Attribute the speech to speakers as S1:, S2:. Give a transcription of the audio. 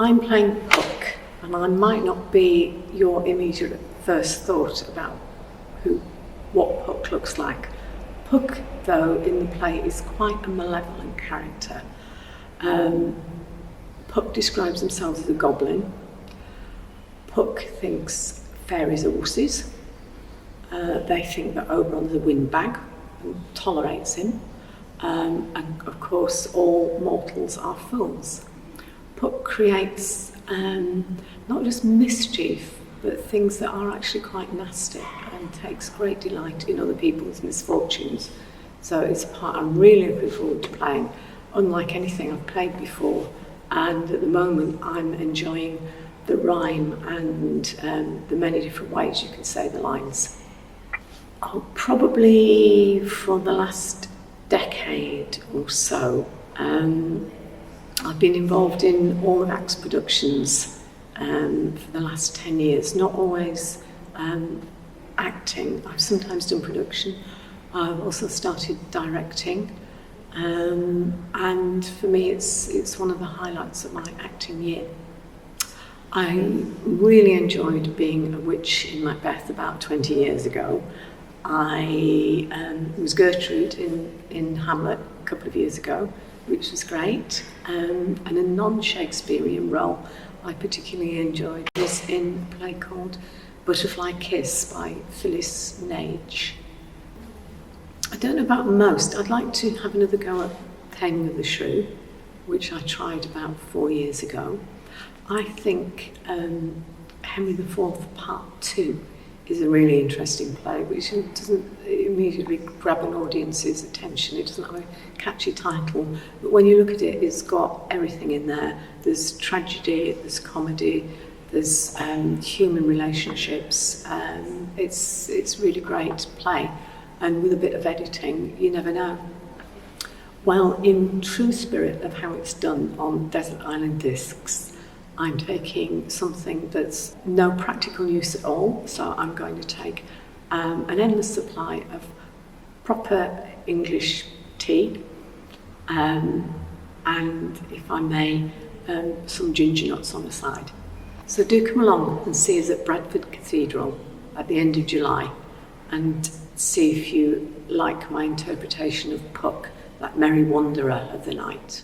S1: I'm playing Puck, and I might not be your immediate first thought about what Puck looks like. Puck, though, in the play is quite a malevolent character. Puck describes himself as a goblin. Puck thinks fairies are wussies. They think that Oberon's a windbag and tolerates him. And of course, all mortals are fools. Puck creates not just mischief, but things that are actually quite nasty, and takes great delight in other people's misfortunes. So it's a part I'm really looking forward to playing, unlike anything I've played before. And at the moment, I'm enjoying the rhyme and the many different ways you can say the lines. Oh, probably for the last decade or so, I've been involved in all of Act's productions for the last 10 years, not always acting. I've sometimes done production. I've also started directing, and for me it's one of the highlights of my acting year. I really enjoyed being a witch in Macbeth about 20 years ago. I was Gertrude in Hamlet a couple of years ago, which was great. And a non-Shakespearean role I particularly enjoyed was in a play called Butterfly Kiss by Phyllis Nage. I don't know about most. I'd like to have another go at Taming of the Shrew, which I tried about 4 years ago. I think Henry IV Part 2 is a really interesting play, which doesn't immediately grab an audience's attention. It doesn't have a catchy title, but when you look at it, it's got everything in there. There's tragedy, there's comedy, there's human relationships. It's really great play, and with a bit of editing, you never know. Well, in true spirit of how it's done on Desert Island Discs, I'm taking something that's no practical use at all, so I'm going to take an endless supply of proper English tea, and if I may, some ginger nuts on the side. So do come along and see us at Bradford Cathedral at the end of July, and see if you like my interpretation of Puck, that merry wanderer of the night.